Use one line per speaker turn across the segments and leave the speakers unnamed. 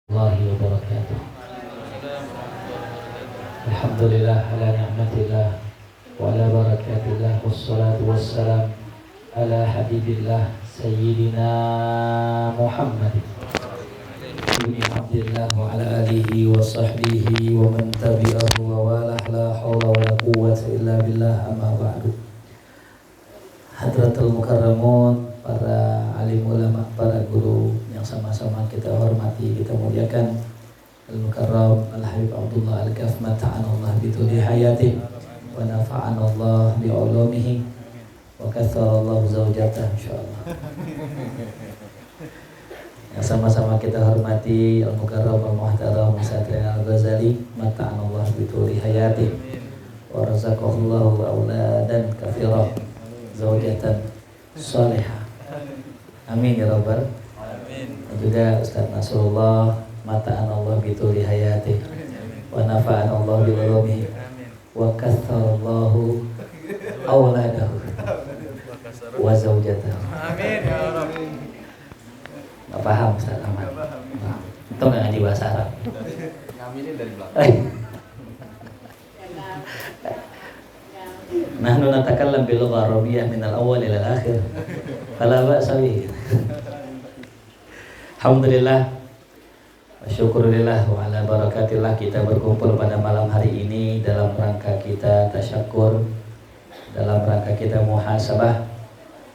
Warahmatullahi wabarakatuh. Alhamdulillah ala ni'matillah wa ala barakatillah wassalatu wassalam ala habibillah sayyidina Muhammad ibn Abdillah wa ala alihi wa sahbihi wa man tabi'ahu wa walah la hawla wa la quwwata illa billah amma ba'du. Hadratul mukarramun, para alim ulama, para guru yang sama-sama kita hormati, kita muliakan, Al-Mukarram Al-Habib Abdullah Al-Ghaf, mata'anallah bituli hayatih wa nafa'anallah bi'ulumihi wa katharallahu zawjatah insyaallah. Yang sama-sama kita hormati Al-Mukarram Al-Muhtaram Satria Al-Ghazali, mata'anallah bituli hayatih wa razaqahullahu auladan katsira zaujatan salihah. Amin ya rabbal alamin. Juga Ustaz Nasrullah, mata'anallah bituli hayatih wa nafa'anallah bi ulumihi wa katharallahu auladahu wa zaujatahu. Amin ya rabb. Enggak paham Ustaz Ahmad. Itu enggak ngaji bahasa Arab. Ngambilin dari belakang. Nahnu natakallam bil lughah arabiyyah min al-awwal ila al-akhir. Fala ba'sa bihi. Alhamdulillah wa syukurillah wa ala barakatillah, kita berkumpul pada malam hari ini dalam rangka kita tasyakur, dalam rangka kita muhasabah.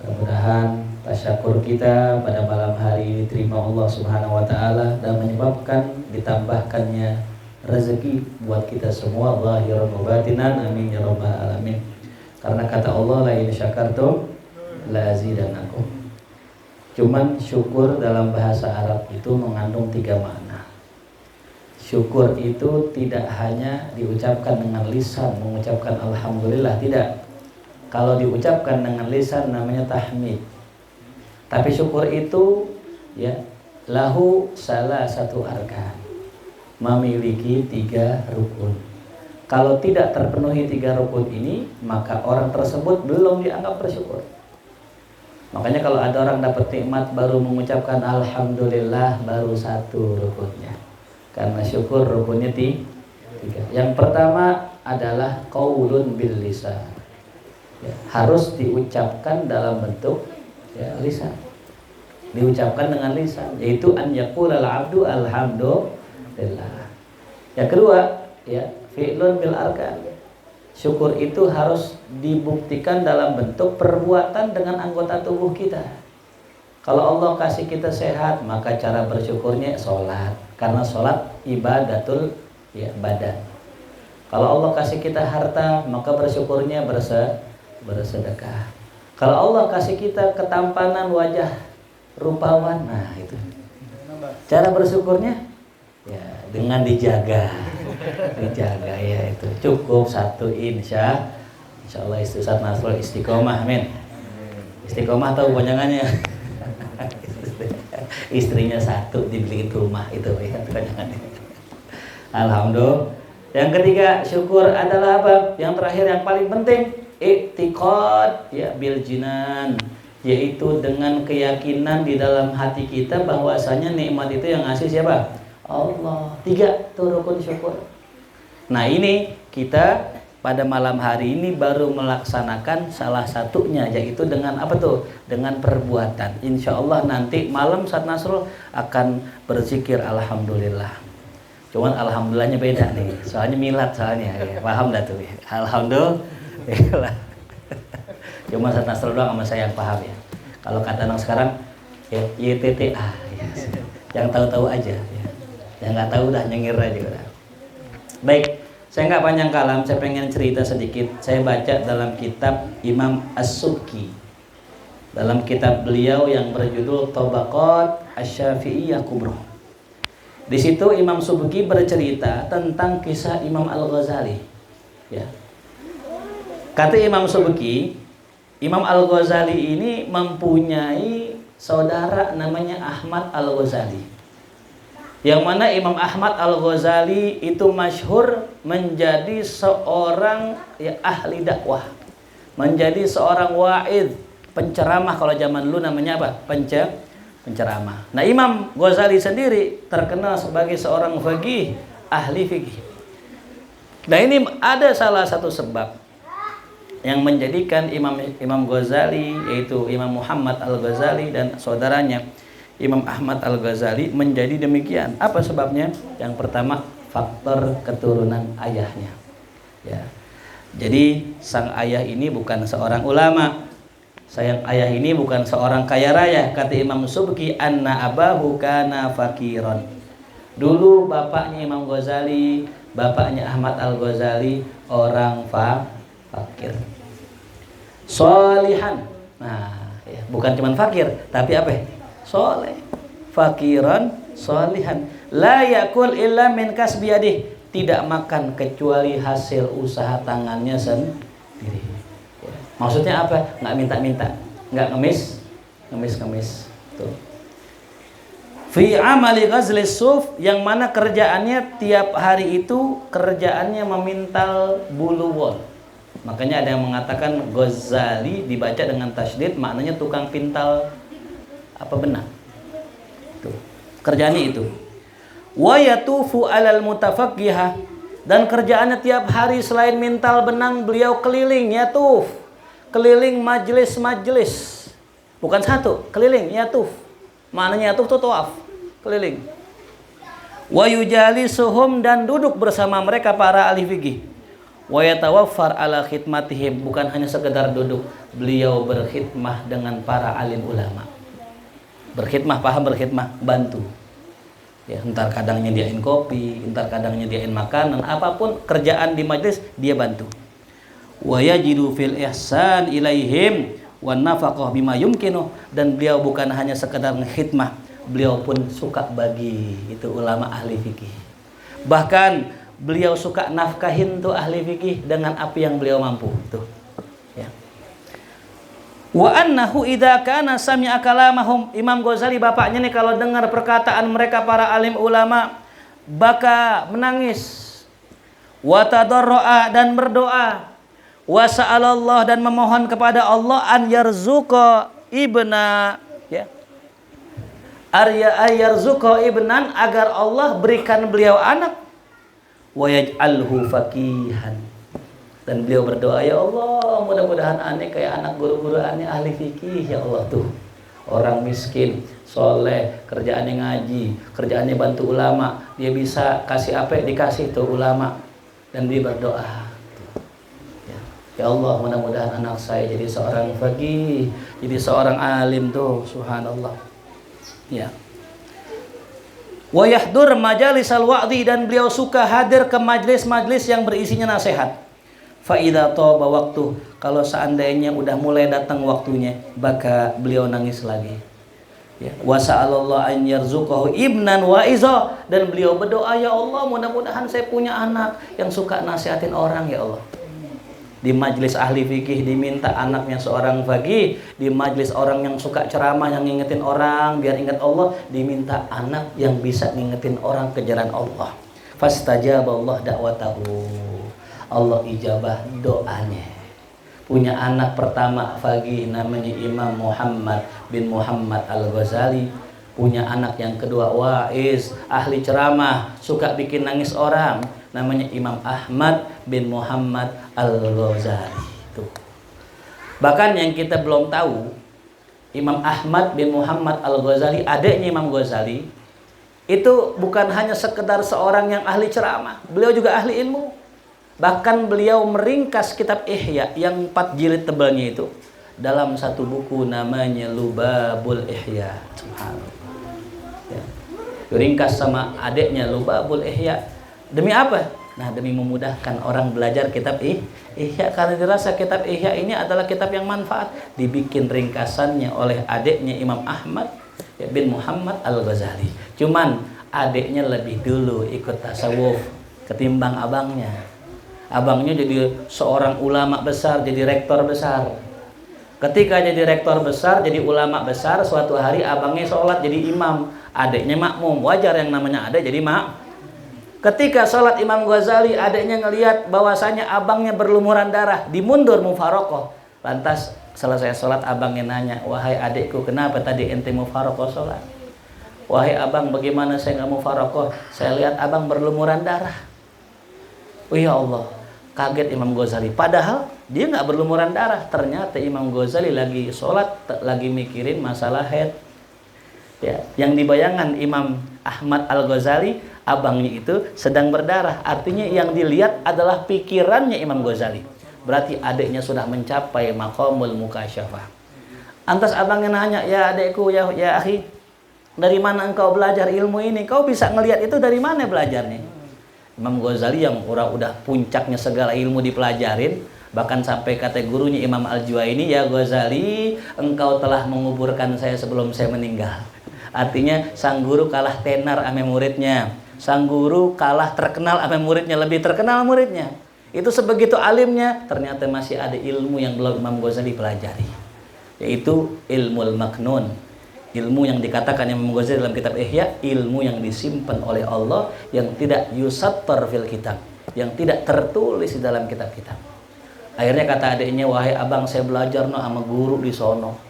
Mudah-mudahan tasyakur kita pada malam hari ini diterima Allah Subhanahu wa taala dan menyebabkan ditambahkannya rezeki buat kita semua zahiran wa batinan. Amin ya rabbal alamin. Karena kata Allah, la in syakartum la azidannakum. Cuman syukur dalam bahasa Arab itu mengandung 3 makna. Syukur itu tidak hanya diucapkan dengan lisan, mengucapkan alhamdulillah, tidak. Kalau diucapkan dengan lisan namanya tahmid. Tapi syukur itu ya lahu salah satu arkan, memiliki 3 rukun. Kalau tidak terpenuhi 3 rukun ini, maka orang tersebut belum dianggap bersyukur. Makanya kalau ada orang dapat nikmat baru mengucapkan alhamdulillah, baru 1 rukunnya. Karena syukur rukunnya 3. Yang pertama adalah qaulun bil lisan. Ya, harus diucapkan dalam bentuk ya, lisan. Diucapkan dengan lisan, yaitu an yaqulal abdu alhamdulillah. Yang kedua, ya, fi'lun bil arkan. Syukur itu harus dibuktikan dalam bentuk perbuatan dengan anggota tubuh kita. Kalau Allah kasih kita sehat, maka cara bersyukurnya sholat, karena sholat ibadatul ya, badan. Kalau Allah kasih kita harta, maka bersyukurnya bersedekah. Kalau Allah kasih kita ketampanan wajah, rupawan, nah itu cara bersyukurnya ya dengan dijaga ya, itu cukup 1 insyaallah Ustaz Nasrul istiqomah. Amin. Istiqomah tahu panjangannya. Istrinya 1 dibeliin rumah, itu ya panjangannya. Alhamdulillah. Yang ketiga, syukur adalah apa? Yang terakhir yang paling penting, i'tiqad ya bil jinan, yaitu dengan keyakinan di dalam hati kita bahwasanya nikmat itu yang ngasih siapa? Allah. 3 tuh rukun syukur. Nah ini kita pada malam hari ini baru melaksanakan salah satunya, yaitu dengan apa tuh? Dengan perbuatan. Insya Allah nanti malam Ustaz Nasrul akan berzikir alhamdulillah. Cuman alhamdulillahnya beda nih, soalnya milad soalnya ya. Paham dah tuh ya. Alhamdulillah. Cuma Ustaz Nasrul doang sama saya yang paham ya. Kalau kata anak sekarang ya YTTA ya. Yang tahu-tahu aja ya. Yang nggak tahu dah nyengir aja udah. Baik, saya nggak panjang kalam, saya pengen cerita sedikit. Saya baca dalam kitab Imam As-Subki, dalam kitab beliau yang berjudul Tabaqat Asy-Syafi'iyah Kubra. Di situ Imam Subki bercerita tentang kisah Imam Al-Ghazali. Ya. Kata Imam Subki, Imam Al-Ghazali ini mempunyai saudara namanya Ahmad Al-Ghazali. Yang mana Imam Ahmad Al-Ghazali itu masyhur menjadi seorang ya, ahli dakwah, menjadi seorang wa'idh, penceramah. Kalau zaman dulu namanya apa? penceramah. Nah, Imam Ghazali sendiri terkenal sebagai seorang faqih, ahli fikih. Nah, ini ada salah satu sebab yang menjadikan Imam Ghazali, yaitu Imam Muhammad Al-Ghazali dan saudaranya Imam Ahmad Al-Ghazali menjadi demikian. Apa sebabnya? Yang pertama, faktor keturunan ayahnya. Ya. Jadi sang ayah ini bukan seorang ulama. Sang ayah ini bukan seorang kaya raya. Kata Imam Subki, anna abahu kana fakiron. Dulu bapaknya Imam Ghazali, bapaknya Ahmad Al-Ghazali orang fakir. Solihan. Nah, ya, bukan cuma fakir, tapi apa? Soleh. Fakiran solihan. La yakul illa min kasbiyadih. Tidak makan kecuali hasil usaha tangannya sendiri. Maksudnya apa? Nggak minta-minta, nggak ngemis. Tuh. Fi amali ghazli suf, yang mana kerjaannya tiap hari itu kerjaannya memintal bulu wol. Makanya ada yang mengatakan Ghazali dibaca dengan tasydid, maknanya tukang pintal apa benang. Tuh. Kerjaannya itu. Wa yatufu alal mutafaqqihah, dan kerjaannya tiap hari selain mintal benang beliau keliling yatuf. Keliling majelis-majelis, bukan satu, keliling yatuf. Maknanya yatuf itu tawaf, keliling. Wa yujalisuhum, dan duduk bersama mereka para ahli fikih. Wa yatawaffar ala khidmatihim, bukan hanya sekedar duduk, beliau berkhidmah dengan para alim ulama. Berkhidmah, paham berkhidmah? Bantu. Ya, entar kadang nyediain kopi, entar kadang nyediain makanan, apapun kerjaan di majelis dia bantu. Wa yajidu fil ihsan ilaihim wan nafaqah bima yumkinu, dan beliau bukan hanya sekedar khidmah, beliau pun suka bagi. Itu ulama ahli fikih. Bahkan beliau suka nafkahin tuh ahli fikih dengan apa yang beliau mampu tuh. Ya. Wa annahu idza kana sami'a kalamahum, Imam Ghazali bapaknya nih kalau dengar perkataan mereka para alim ulama baka menangis. Wa tadarraa, dan berdoa. Wa sa'alallah, dan memohon kepada Allah an yarzuqa ibna, ya. Yarzuqa ibnan, agar Allah berikan beliau anak. Wa yaj'alhu faqihan, dan beliau berdoa, ya Allah, mudah-mudahan aneh kayak anak guru-guru aneh ahli fikih, ya Allah. Tuh, orang miskin, soleh, kerjaannya ngaji, kerjaannya bantu ulama, dia bisa kasih apa dikasih tuh ulama, dan dia berdoa. Ya Allah, mudah-mudahan anak saya jadi seorang faqih, jadi seorang alim tuh, subhanallah. Ya. Wa yahdur majalisal wa'dhi, dan beliau suka hadir ke majlis-majlis yang berisinya nasihat. Fa idza taba waktu, kalau seandainya udah mulai datang waktunya, maka beliau nangis lagi. Ya. Wa sa'alallah an yarzuqahu ibnan wa iza, dan beliau berdoa, ya Allah, mudah-mudahan saya punya anak yang suka nasihatin orang, ya Allah. Di majlis ahli fikih diminta anaknya seorang faqih, di majlis orang yang suka ceramah yang ngingetin orang biar ingat Allah, diminta anak yang bisa ngingetin orang ke jalan Allah. Fastajaballah da'watahu, Allah ijabah doanya. Punya anak pertama faqih namanya Imam Muhammad bin Muhammad Al-Ghazali. Punya anak yang kedua waiz, ahli ceramah, suka bikin nangis orang, namanya Imam Ahmad bin Muhammad Al-Ghazali. Tuh. Bahkan yang kita belum tahu, Imam Ahmad bin Muhammad Al-Ghazali, adiknya Imam Ghazali, itu bukan hanya sekedar seorang yang ahli ceramah, beliau juga ahli ilmu. Bahkan beliau meringkas kitab Ihya yang 4 jilid tebalnya itu dalam satu buku namanya Lubabul Ihya. Subhanallah. Ya. Ringkas sama adiknya Lubabul Ihya. Demi apa? Nah, demi memudahkan orang belajar kitab Ihya, karena dirasa kitab Ihya ini adalah kitab yang manfaat. Dibikin ringkasannya oleh adiknya Imam Ahmad bin Muhammad Al-Ghazali. Cuman adiknya lebih dulu ikut tasawuf ketimbang abangnya. Abangnya jadi seorang ulama besar, jadi rektor besar. Ketika jadi rektor besar, jadi ulama besar, suatu hari abangnya sholat jadi imam, adiknya makmum. Wajar yang namanya adik jadi Ketika sholat Imam Ghazali, adiknya ngelihat bahwasanya abangnya berlumuran darah, dimundur mufarokoh. Lantas selesai sholat abangnya nanya, wahai adikku, kenapa tadi ente mufarokoh sholat? Wahai abang, bagaimana saya nggak mufarokoh? Saya lihat abang berlumuran darah. Oh ya Allah, kaget Imam Ghazali. Padahal dia nggak berlumuran darah. Ternyata Imam Ghazali lagi sholat, lagi mikirin masalah haid. Ya, yang dibayangkan Imam Ahmad Al-Ghazali, abangnya itu sedang berdarah. Artinya yang dilihat adalah pikirannya Imam Ghazali. Berarti adiknya sudah mencapai maqamul mukasyafah. Antas abangnya nanya, ya adikku, ya akhi, dari mana engkau belajar ilmu ini? Kau bisa ngelihat itu dari mana belajarnya? Imam Ghazali yang udah puncaknya segala ilmu dipelajarin, bahkan sampai kata gurunya Imam Al-Juwaini, ya Ghazali, engkau telah menguburkan saya sebelum saya meninggal. Artinya sang guru kalah tenar ame muridnya. Sang guru kalah terkenal ame muridnya, lebih terkenal muridnya. Itu sebegitu alimnya, ternyata masih ada ilmu yang belum Imam Ghazali pelajari, yaitu ilmu maknun. Ilmu yang dikatakan Imam Ghazali dalam kitab Ihya, ilmu yang disimpan oleh Allah, yang tidak yusattar fil kitab, yang tidak tertulis di dalam kitab-kitab. Akhirnya kata adiknya, wahai abang, saya belajar sama guru di sono.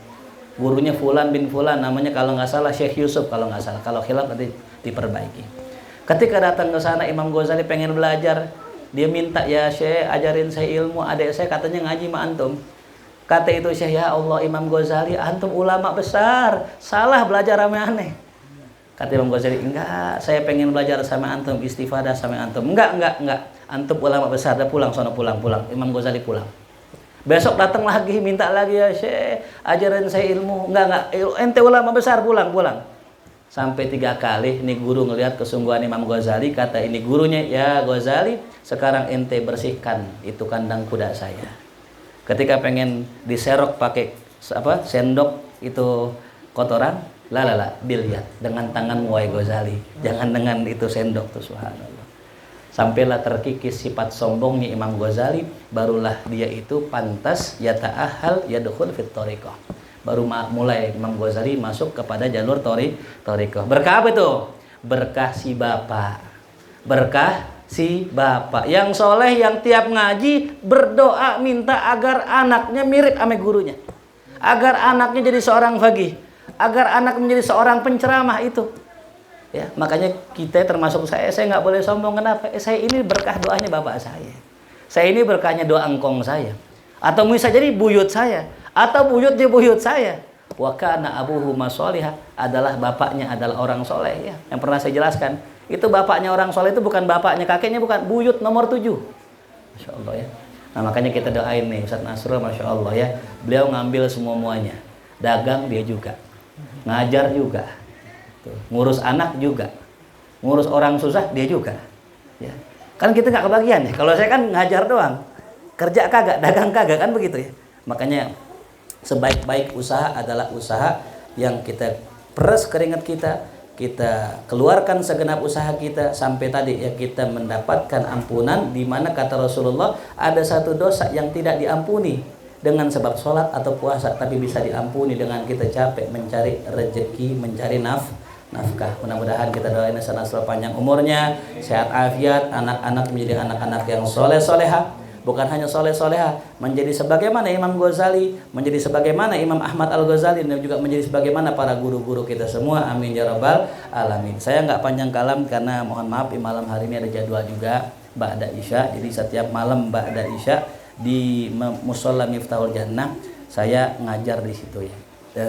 Gurunya Fulan bin Fulan, namanya kalau nggak salah Syekh Yusuf, kalau nggak salah. Kalau khilaf nanti diperbaiki. Ketika datang ke sana, Imam Ghazali pengen belajar. Dia minta, ya Syekh, ajarin saya ilmu. Adik saya katanya ngaji ma antum. Kata itu Syekh, ya Allah Imam Ghazali, antum ulama besar, salah belajar sama aneh. Kata Imam Ghazali, enggak, saya pengen belajar sama antum, istifadah sama antum. Enggak. Antum ulama besar, dah pulang, sono pulang. Imam Ghazali pulang. Besok datang lagi, minta lagi, ya Syekh, ajarin saya ilmu. Enggak, ente ulama besar, pulang. Sampai 3 kali, ini guru ngelihat kesungguhan Imam Ghazali, kata ini gurunya, ya Ghazali, sekarang ente bersihkan itu kandang kuda saya. Ketika pengen diserok pakai sendok itu kotoran, dilihat dengan tangan wahai Ghazali, jangan dengan itu sendok tuh, subhanallah. Sampailah terkikis sifat sombongnya Imam Ghazali, barulah dia itu pantas yata'ahal yadkhul fit thariqah. Baru mulai Imam Ghazali masuk kepada jalur thariqah. Berkah apa itu? Berkah si bapak. Berkah si bapak yang soleh, yang tiap ngaji berdoa minta agar anaknya mirip sama gurunya, agar anaknya jadi seorang faqih, agar anak menjadi seorang penceramah itu. Ya, makanya kita termasuk saya nggak boleh sombong. Kenapa? Saya ini berkah doanya bapak saya. Saya ini berkahnya doa engkong saya. Atau bisa jadi buyut saya, atau buyut dia buyut saya. Wa kana abuhu masolihah, adalah bapaknya adalah orang soleh ya. Yang pernah saya jelaskan, itu bapaknya orang soleh itu bukan bapaknya kakeknya, bukan, buyut nomor 7. Masya Allah ya. Nah makanya kita doain nih Ustaz Nasrul, Masya Allah ya. Beliau ngambil semuanya. Dagang dia juga, ngajar juga, tuh, ngurus anak juga, ngurus orang susah dia juga ya. Kan kita nggak kebagian ya. Kalau saya kan ngajar doang, kerja kagak, dagang kagak, kan begitu ya. Makanya sebaik-baik usaha adalah usaha yang kita peres keringat kita keluarkan segenap usaha kita sampai tadi ya kita mendapatkan ampunan, di mana kata Rasulullah ada satu dosa yang tidak diampuni dengan sebab sholat atau puasa, tapi bisa diampuni dengan kita capek mencari rezeki, mencari nafkah. Mudah-mudahan kita doain selalu panjang umurnya, sehat afiat, anak-anak menjadi anak-anak yang soleh-soleha, bukan hanya soleh-soleha, menjadi sebagaimana Imam Ghazali, menjadi sebagaimana Imam Ahmad Al-Ghazali, dan juga menjadi sebagaimana para guru-guru kita semua. Amin ya rabbal alamin. Saya nggak panjang kalam karena mohon maaf malam hari ini ada jadwal juga ba'da isya. Jadi setiap malam ba'da isya di Musholla Miftahul Jannah saya ngajar di situ ya.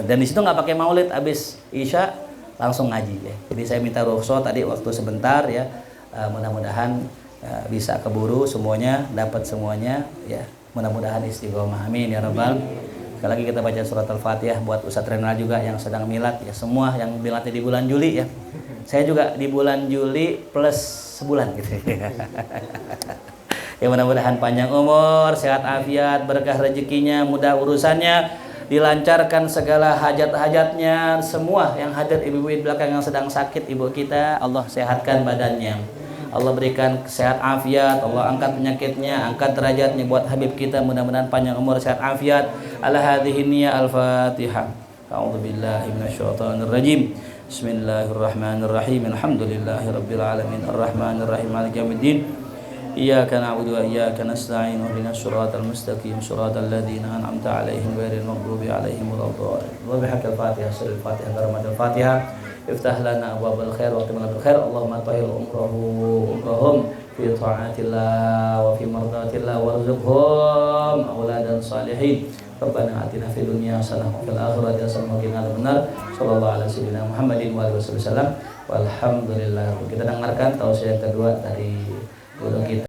Dan di situ nggak pakai maulid, habis isya langsung ngaji ya. Jadi saya minta rukhsah tadi waktu sebentar ya. Mudah-mudahan bisa keburu semuanya, dapat semuanya ya. Mudah-mudahan istiqomah. Amin ya rabbal. Sekali lagi kita baca surat Al-Fatihah buat Ustadz Renal juga yang sedang milad ya, semua yang miladnya di bulan Juli ya. Saya juga di bulan Juli plus sebulan gitu. Ya mudah-mudahan panjang umur, sehat afiat, berkah rezekinya, mudah urusannya, dilancarkan segala hajat-hajatnya. Semua yang hadir ibu-ibu di belakang yang sedang sakit, ibu kita Allah sehatkan badannya, Allah berikan sehat afiat, Allah angkat penyakitnya, angkat derajatnya buat Habib kita, mudah-mudahan panjang umur, sehat afiat. Ala hadhihi niyya al-Fatihah. A'udzubillahi minasyaitonir rajim. Bismillahirrahmanirrahim. Alhamdulillahirabbil alamin arrahmanirrahim maliki yaumiddin. إياك نعبد وإياك نستعين اهدنا الصراط المستقيم صراط الذين أنعمت عليهم غير المغضوب عليهم ولا الضالين وبحق الفاتحة سر الفاتحة كرمة الفاتحة افتح لنا أبواب الخير واختم لنا بالخير اللهم طهر أمرهم في طاعة الله وفي مرضاة الله وارزقهم أولادا صالحين ربنا آتنا في الدنيا حسنة وفي الآخرة حسنة وقنا عذاب النار sallallahu alaihi wasallam Muhammadin wa alihi wasallam walhamdulillah. Kita dengarkan tausiah kedua dari guru kita.